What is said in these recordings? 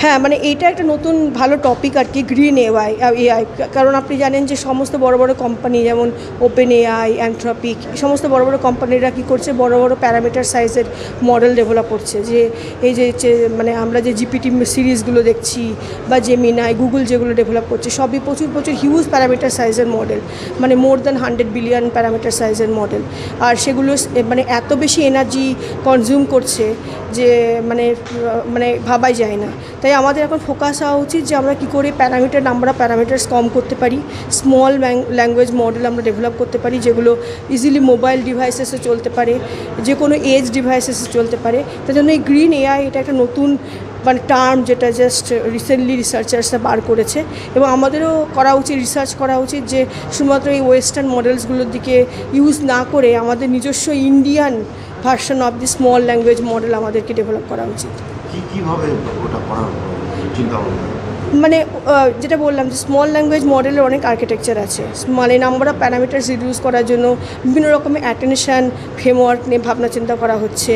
হ্যাঁ, মানে এইটা একটা নতুন ভালো টপিক আর কি, গ্রিন এআই। কারণ আপনি জানেন যে সমস্ত বড় বড় কোম্পানি যেমন ওপেন এআই, অ্যানথ্রপিক, সমস্ত বড় বড় কোম্পানিরা কী করছে, বড় বড় প্যারামিটার সাইজের মডেল ডেভেলপ করছে। যে এই যে মানে আমরা যে জিপিটি সিরিজগুলো দেখছি বা জেমিনাই, গুগল যেগুলো ডেভেলপ করছে, সবই প্রচুর প্রচুর হিউজ প্যারামিটার সাইজের মডেল, মানে মোর দ্যান 100 বিলিয়ন প্যারামিটার সাইজের মডেল। আর সেগুলো মানে এত বেশি এনার্জি কনজিউম করছে যে মানে মানে ভাবাই যায় না। তাই আমাদের এখন ফোকাস হওয়া উচিত যে আমরা কী করে নাম্বার অফ প্যারামিটার্স কম করতে পারি, স্মল ল্যাঙ্গুয়েজ মডেল আমরা ডেভেলপ করতে পারি যেগুলো ইজিলি মোবাইল ডিভাইসেসে চলতে পারে, যে কোনো এজ ডিভাইসেসে চলতে পারে। তার জন্য এই গ্রিন এআই এটা একটা নতুন মানে টার্ম, যেটা জাস্ট রিসেন্টলি রিসার্চার্সরা বার করেছে। এবং আমাদেরও করা উচিত, রিসার্চ করা উচিত যে শুধুমাত্র এই ওয়েস্টার্ন মডেলসগুলোর দিকে ইউজ না করে আমাদের নিজস্ব Indian version of the small language model আমাদেরকে ডেভেলপ করা উচিত। কীভাবে ওটা করার চিন্তা ভাবনা? মানে যেটা বললাম যে স্মল ল্যাঙ্গুয়েজ মডেলের অনেক আর্কিটেকচার আছে, মানে নাম্বার অফ প্যারামিটার্স রিডিউস করার জন্য বিভিন্ন রকমের অ্যাটেনশন ফ্রেমওয়ার্ক নিয়ে ভাবনা চিন্তা করা হচ্ছে।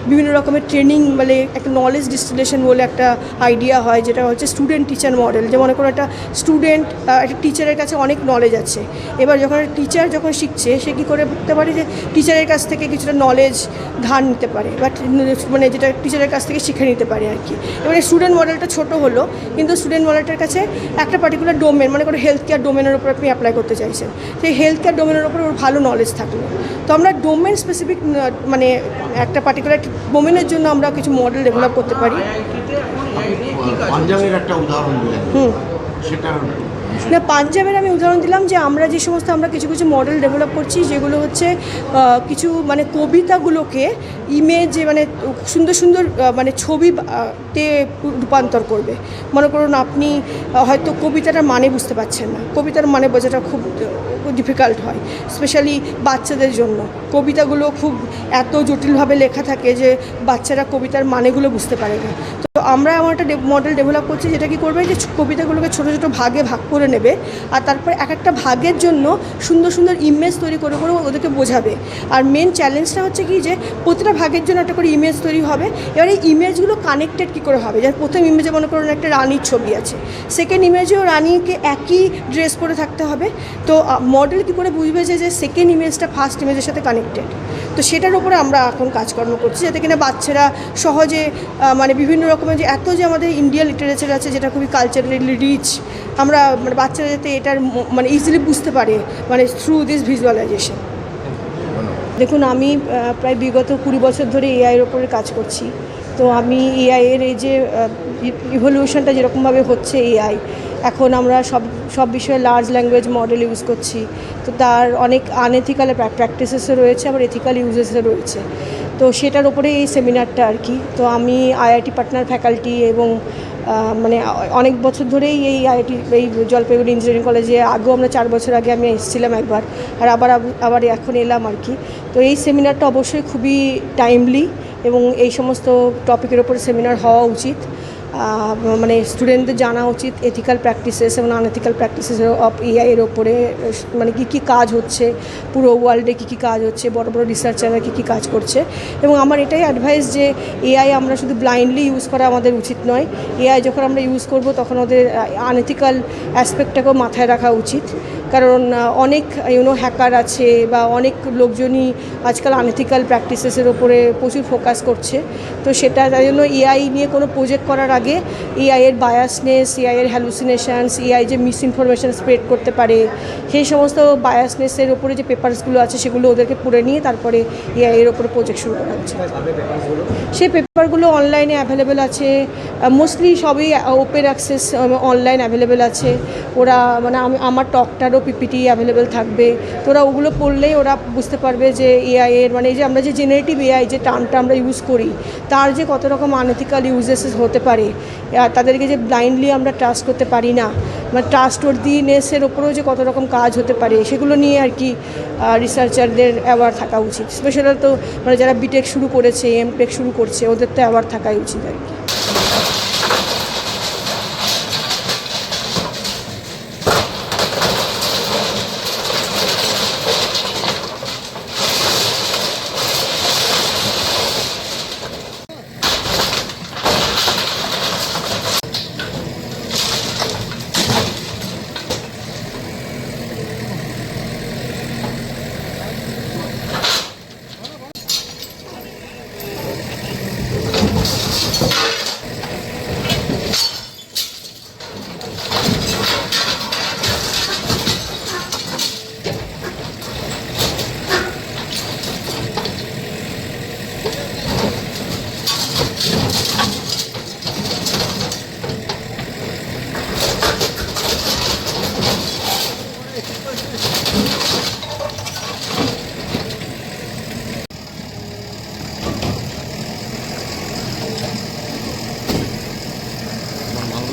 বিভিন্ন রকমের ট্রেনিং, মানে একটা নলেজ ডিস্টিলেশন বলে একটা আইডিয়া হয়, যেটা হচ্ছে স্টুডেন্ট টিচার মডেল। যে মনে করো একটা স্টুডেন্ট একটা টিচারের কাছে অনেক নলেজ আছে, এবার যখন টিচার যখন শিখছে সে কী করে বুঝতে পারে যে টিচারের কাছ থেকে কিছুটা নলেজ ধার নিতে পারে, বাট মানে যেটা টিচারের কাছ থেকে শিখে নিতে পারে আর কি। এবারে স্টুডেন্ট মডেলটা ছোটো হলো, কিন্তু স্টুডেন্ট মডেলটার কাছে একটা পার্টিকুলার ডোমেন, মানে কোনো হেলথ কেয়ার ডোমেনের উপর আপনি অ্যাপ্লাই করতে চাইছেন, সেই হেলথ কেয়ার ডোমেনের উপর ওর ভালো নলেজ থাকলো। তো আমরা ডোমেন স্পেসিফিক মানে একটা পার্টিকুলার ডোমেনের জন্য আমরা কিছু মডেল ডেভেলপ করতে পারি। পাঞ্জাবের একটা উদাহরণ দিলেন, সেটা না, পাঞ্জাবের আমি উদাহরণ দিলাম যে আমরা যে সমস্ত আমরা কিছু কিছু মডেল ডেভেলপ করছি যেগুলো হচ্ছে কিছু মানে কবিতাগুলোকে ইমেজে মানে সুন্দর সুন্দর মানে ছবিতে রূপান্তর করবে। মনে করুন আপনি হয়তো কবিতাটার মানে বুঝতে পারছেন না, কবিতার মানে বোঝাটা খুব ডিফিকাল্ট হয়, স্পেশালি বাচ্চাদের জন্য। কবিতাগুলো খুব এত জটিলভাবে লেখা থাকে যে বাচ্চারা কবিতার মানেগুলো বুঝতে পারে না। তো আমরা এমন একটা মডেল ডেভেলপ করছি যেটা কি করবে, যে কবিতাগুলোকে ছোটো ছোটো ভাগে ভাগ করে নেবে, আর তারপর এক একটা ভাগের জন্য সুন্দর সুন্দর ইমেজ তৈরি করে করে ওদেরকে বোঝাবে। আর মেন চ্যালেঞ্জটা হচ্ছে কি, যে প্রতিটা ভাগের জন্য একটা করে ইমেজ তৈরি হবে। এবার এই ইমেজগুলো কানেক্টেড কী করে হবে, যার প্রথম ইমেজে মনে করুন একটা রানীর ছবি আছে, সেকেন্ড ইমেজেও রানীকে একই ড্রেস পরে থাকতে হবে। তো মডেল কী করে বুঝবে যে সেকেন্ড ইমেজটা ফার্স্ট ইমেজের সাথে কানেক্টেড। তো সেটার উপরে আমরা এখন কাজকর্ম করছি, যাতে কিনা বাচ্চারা সহজে মানে বিভিন্ন রকমের যে এত যে আমাদের ইন্ডিয়ান লিটারেচার আছে যেটা খুবই কালচারালি রিচ, আমরা মানে বাচ্চারা যাতে এটার মানে ইজিলি বুঝতে পারে, মানে থ্রু দিস ভিজুয়ালাইজেশন। দেখুন, আমি প্রায় বিগত 20 বছর ধরে এআইয়ের ওপরে কাজ করছি। তো আমি এআইয়ের এই যে ইভলিউশনটা যেরকমভাবে হচ্ছে, এআই এখন আমরা সব বিষয়ে লার্জ ল্যাঙ্গুয়েজ মডেল ইউজ করছি। তো তার অনেক আনএথিক্যাল প্র্যাকটিসেসও রয়েছে, আবার এথিক্যাল ইউজেসও রয়েছে। তো সেটার ওপরে এই সেমিনারটা আর কি। তো আমি আইআইটি পাটনার ফ্যাকাল্টি এবং মানে অনেক বছর ধরেই এই এই জলপাইগুড়ি ইঞ্জিনিয়ারিং কলেজে, আগেও আমরা 4 বছর আগে আমি এসেছিলাম একবার, আর আবার এখন এলাম আর কি। তো এই সেমিনারটা অবশ্যই খুবই টাইমলি, এবং এই সমস্ত টপিকের ওপরে সেমিনার হওয়া উচিত। মানে স্টুডেন্টদের জানা উচিত এথিক্যাল প্র্যাকটিসেস এবং আনএথিক্যাল প্র্যাকটিসেস অফ এআইয়ের ওপরে, মানে কী কাজ হচ্ছে পুরো ওয়ার্ল্ডে, কী কাজ হচ্ছে, বড় বড় রিসার্চাররা কী কাজ করছে। এবং আমার এটাই অ্যাডভাইস যে এআই আমরা শুধু ব্লাইন্ডলি ইউজ করা আমাদের উচিত নয়। এআই যখন আমরা ইউজ করব তখন ওদের আনএথিক্যাল অ্যাসপেক্টটাকেও মাথায় রাখা উচিত, কারণ অনেক হ্যাকার আছে বা অনেক লোকজনই আজকাল আনএথিক্যাল প্র্যাকটিসেসের ওপরে প্রচুর ফোকাস করছে। তো সেটা তাই জন্য এআই নিয়ে কোনো প্রজেক্ট করার আগে এআইয়ের বায়াসনেস, এআইয়ের হ্যালুসিনেশনস, এআই যে মিস ইনফরমেশান স্প্রেড করতে পারে, সেই সমস্ত বায়াসনেসের ওপরে যে পেপারসগুলো আছে সেগুলো ওদেরকে পড়ে নিয়ে তারপরে এআইয়ের ওপরে প্রজেক্ট শুরু করা হচ্ছে। সেই পেপারগুলো অনলাইনে অ্যাভেলেবেল আছে, মোস্টলি সবই ওপেন অ্যাক্সেস অনলাইন অ্যাভেলেবেল আছে। ওরা মানে আমার টকটারও পিপিটি অ্যাভেলেবেল থাকবে। তো ওরা ওগুলো পড়লেই ওরা বুঝতে পারবে যে এআইয়ের মানে যে আমরা যে জেনারেটিভ এআই যে টার্মটা আমরা ইউজ করি, তার যে কত রকম আনএথিক্যাল ইউজেসেস হতে পারে, তাদেরকে যে ব্লাইন্ডলি আমরা ট্রাস্ট করতে পারি না, মানে ট্রাস্টওয়ার্দিনেসের ওপরেও যে কত রকম কাজ হতে পারে, সেগুলো নিয়ে আর কি রিসার্চারদের অ্যাওয়ার থাকা উচিত। স্পেশালি তো মানে যারা বিটেক শুরু করেছে, এমটেক শুরু করছে, ওদের তো অ্যাওয়ার থাকাই উচিত আর কি।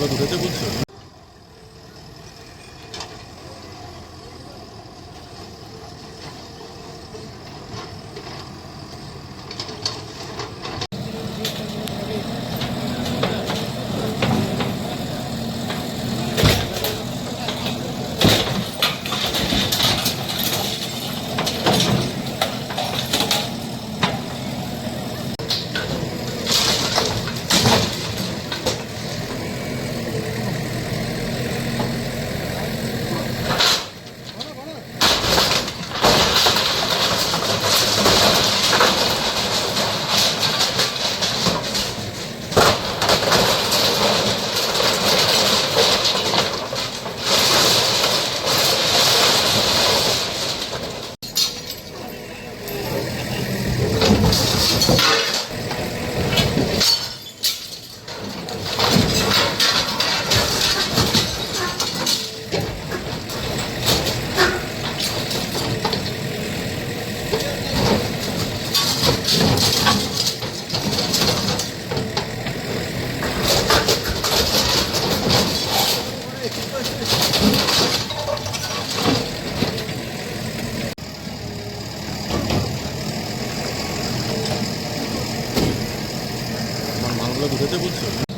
মালগুলো ঢুকেছে বুঝছো? আমার মালগুলো ঢুকেছে বুঝছো?